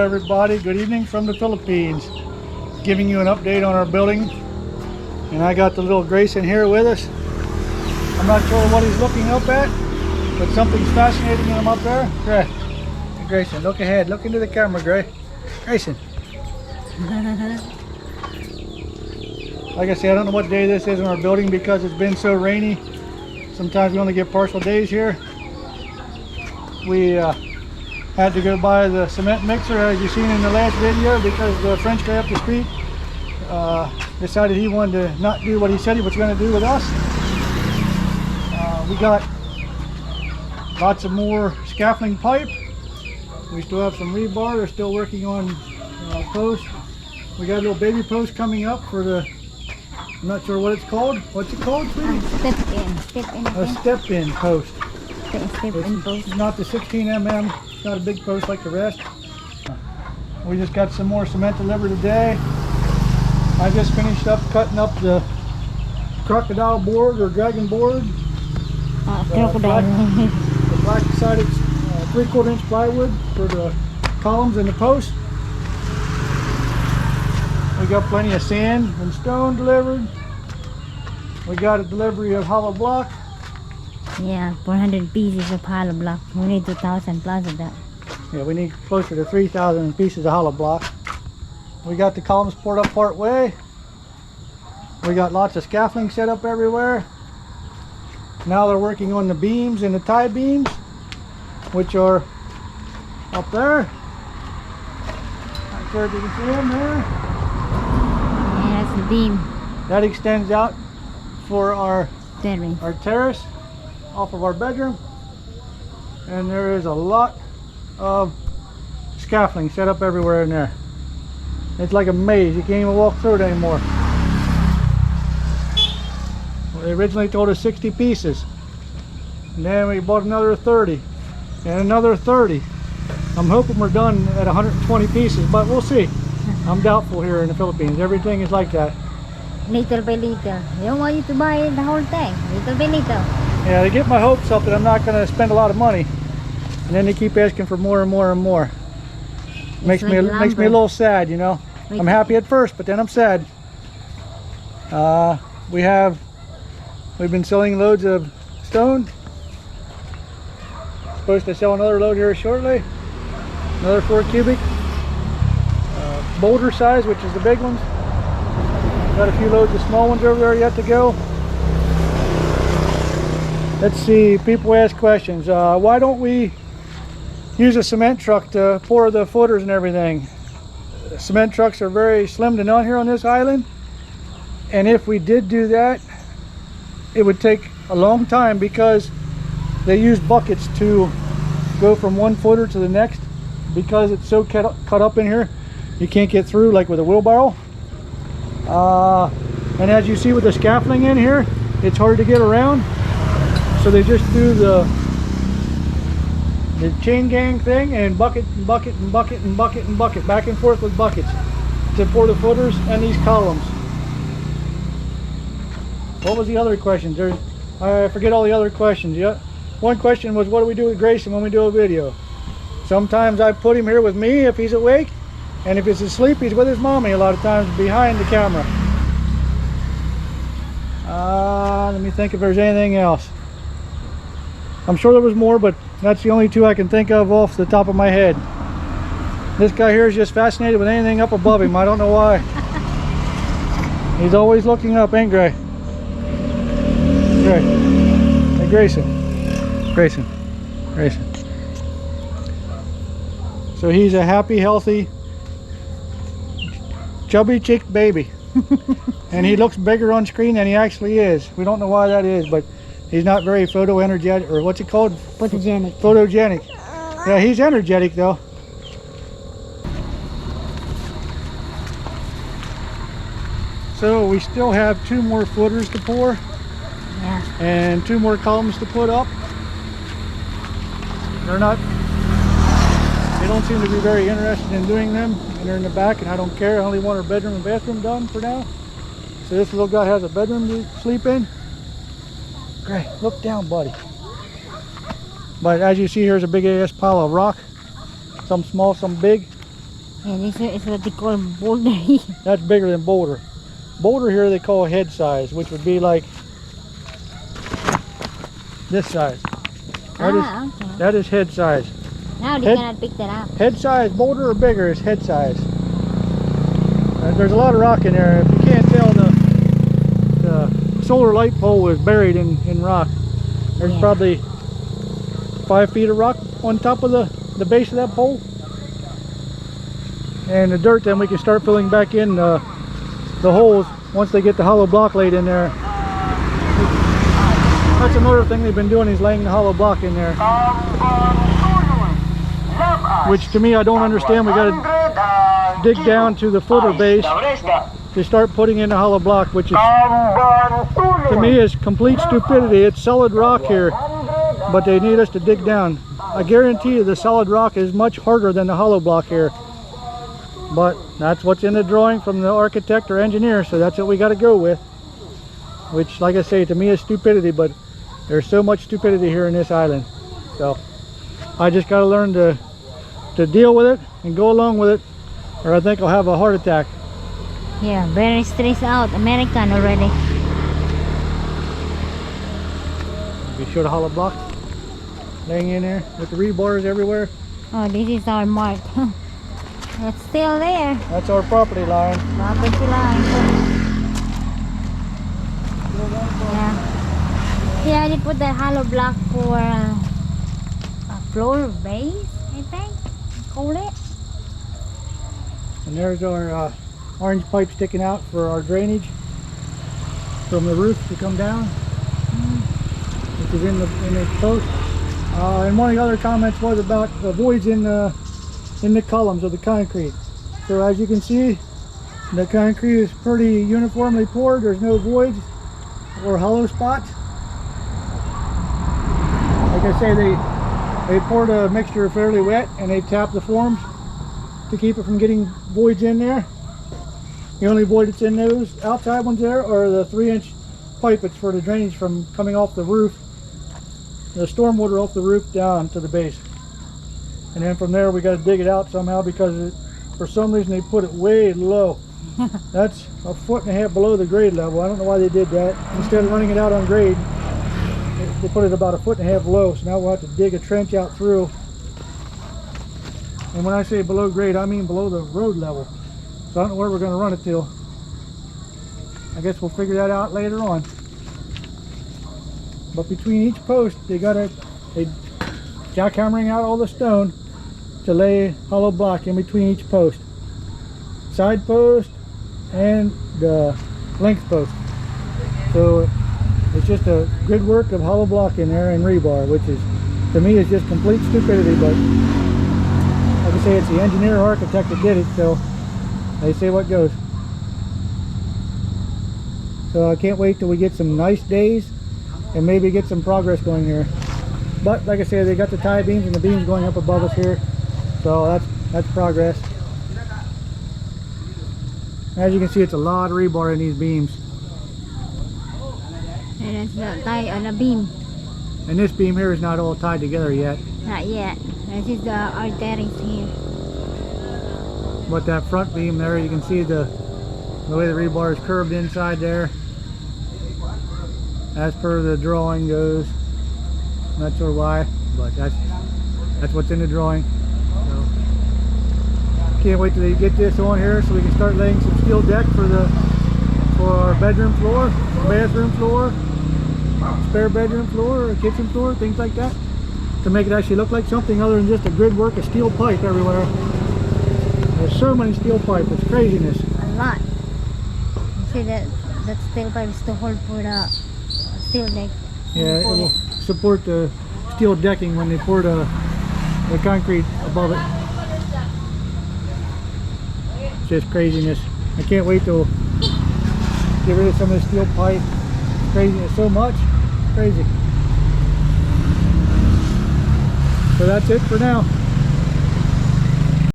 everybody, good evening from the Philippines. Giving you an update on our building. And I got the little Grayson here with us. I'm not sure what he's looking up at, but something's fascinating him up there. Gray. Hey, Grayson, look ahead, look into the camera, Gray. Grayson. Like I said, I don't know what day this is in our building because it's been so rainy. Sometimes we only get partial days here. We had to go buy the cement mixer, as you've seen in the last video, because the French guy up the street decided he wanted to not do what he said he was going to do with us. We got lots of more scaffolding pipe. We still have some rebar. They're still working on posts. We got a little baby post coming up for the, I'm not sure what it's called. What's it called, sweetie? Step-in. A step-in post. Step-in post. It's not the 16 mm. It's not a big post like the rest. We just got some more cement delivered today. I just finished up cutting up the crocodile board or dragon board. The black-sided 3/4 inch plywood for the columns and the posts. We got plenty of sand and stone delivered. We got a delivery of hollow block. Yeah, 400 pieces of hollow block. We need 2,000 plus of that. Yeah, we need closer to 3,000 pieces of hollow block. We got the columns poured up part way. We got lots of scaffolding set up everywhere. Now they're working on the beams and the tie beams, which are up there. Not sure if you can see them there. Yeah, that's the beam. That extends out for our terrace off of our bedroom. And there is a lot of scaffolding set up everywhere in there. It's like a maze. You can't even walk through it anymore. They originally told us 60 pieces. And then we bought another 30. And another 30. I'm hoping we're done at 120 pieces, but we'll see. I'm doubtful here in the Philippines. Everything is like that. Little by little. They don't want you to buy the whole thing. Little by little. Yeah, they get my hopes up that I'm not going to spend a lot of money. And then they keep asking for more and more and more. Makes me a little sad, you know. I'm happy at first, but then I'm sad. We've been selling loads of stone. Supposed to sell another load here shortly. Another 4 cubic. Boulder size, which is the big ones. Got a few loads of small ones over there yet to go. Let's see, people ask questions. Why don't we use a cement truck to pour the footers and everything? Cement trucks are very slim to none here on this island. And if we did do that, it would take a long time because they use buckets to go from one footer to the next. Because it's so cut up in here, you can't get through like with a wheelbarrow. And as you see with the scaffolding in here, it's hard to get around. So they just do the chain gang thing and bucket and bucket and bucket and bucket and bucket, back and forth with buckets to pour the footers and these columns. What was the other question? I forget all the other questions. Yeah, one question was, what do we do with Grayson when we do a video? Sometimes I put him here with me if he's awake, and if he's asleep, he's with his mommy a lot of times behind the camera. Let me think if there's anything else. I'm sure there was more, but that's the only two I can think of off the top of my head. This guy here is just fascinated with anything up above him. I don't know why. He's always looking up, ain't Gray? Gray. Hey, Grayson. Grayson. Grayson. So he's a happy, healthy, chubby cheeked baby. And he looks bigger on screen than he actually is. We don't know why that is, but he's not very photo-energetic, or what's it called? Photogenic. Photogenic. Yeah, he's energetic though. So we still have 2 more footers to pour. Yeah. And 2 more columns to put up. They don't seem to be very interested in doing them, and they're in the back, and I don't care. I only want our bedroom and bathroom done for now. So this little guy has a bedroom to sleep in. Great, look down, buddy. But as you see, here's a big ass pile of rock. Some small, some big. And this is what they call boulder. That's bigger than boulder. Boulder here they call head size, which would be like this size. Okay. That is head size. Now they cannot pick that up. Head size, boulder or bigger is head size. There's a lot of rock in there. If you can't tell, the solar light pole was buried in rock. There's probably 5 feet of rock on top of the base of that pole. And the dirt, then we can start filling back in the holes once they get the hollow block laid in there. That's another thing they've been doing, is laying the hollow block in there. Which to me, I don't understand. We got to dig down to the footer base to start putting in the hollow block, which is, to me, is complete stupidity. It's solid rock here, but they need us to dig down. I guarantee you the solid rock is much harder than the hollow block here. But that's what's in the drawing from the architect or engineer, so that's what we got to go with. Which, like I say, to me is stupidity, but there's so much stupidity here in this island. So I just got to learn to deal with it and go along with it, or I think I'll have a heart attack. Yeah, very stressed out. American already. You show the hollow block laying in there with the rebars everywhere. Oh, this is our mark. It's still there. That's our property line. Property line. Yeah. Yeah, they put that hollow block for a floor base, I think. Call it. And there's our orange pipe sticking out for our drainage from the roof to come down, which is in the post. And one of the other comments was about the voids in the columns of the concrete. So as you can see, the concrete is pretty uniformly poured. There's no voids or hollow spots. Like I say, they poured a mixture fairly wet, and they tapped the forms to keep it from getting voids in there. The only void that's in those outside ones there are the 3-inch pipe. It's for the drainage from coming off the roof, the storm water off the roof down to the base. And then from there we got to dig it out somehow, because for some reason they put it way low. That's 1.5 feet below the grade level. I don't know why they did that. Instead of running it out on grade, they put it about 1.5 feet low. So now we'll have to dig a trench out through. And when I say below grade, I mean below the road level. So I don't know where we're going to run it till. I guess we'll figure that out later on. But between each post, they jackhammering out all the stone to lay hollow block in between each post. Side post and the length post. So it's just a good work of hollow block in there and rebar, which is, to me, is just complete stupidity. But like I say, it's the engineer or architect that did it, so they say what goes. So I can't wait till we get some nice days and maybe get some progress going here. But like I say, they got the tie beams and the beams going up above us here, so that's progress. As you can see, it's a lot of rebar in these beams. And it's the tie on a beam. And this beam here is not all tied together yet. Not yet. This is the arteries here. But that front beam there, you can see the way the rebar is curved inside there, as per the drawing goes. Not sure why, but that's what's in the drawing. So can't wait till they get this on here so we can start laying some steel deck for our bedroom floor, bathroom floor, spare bedroom floor, or kitchen floor, things like that, to make it actually look like something other than just a grid work of steel pipe everywhere. There's so many steel pipe, it's craziness. A lot. You see that steel pipe is to hold for the steel deck. Yeah, it will support the steel decking when they pour the concrete above it. It's just craziness. I can't wait to get rid of some of the steel pipe. It's craziness so much. Crazy. So that's it for now.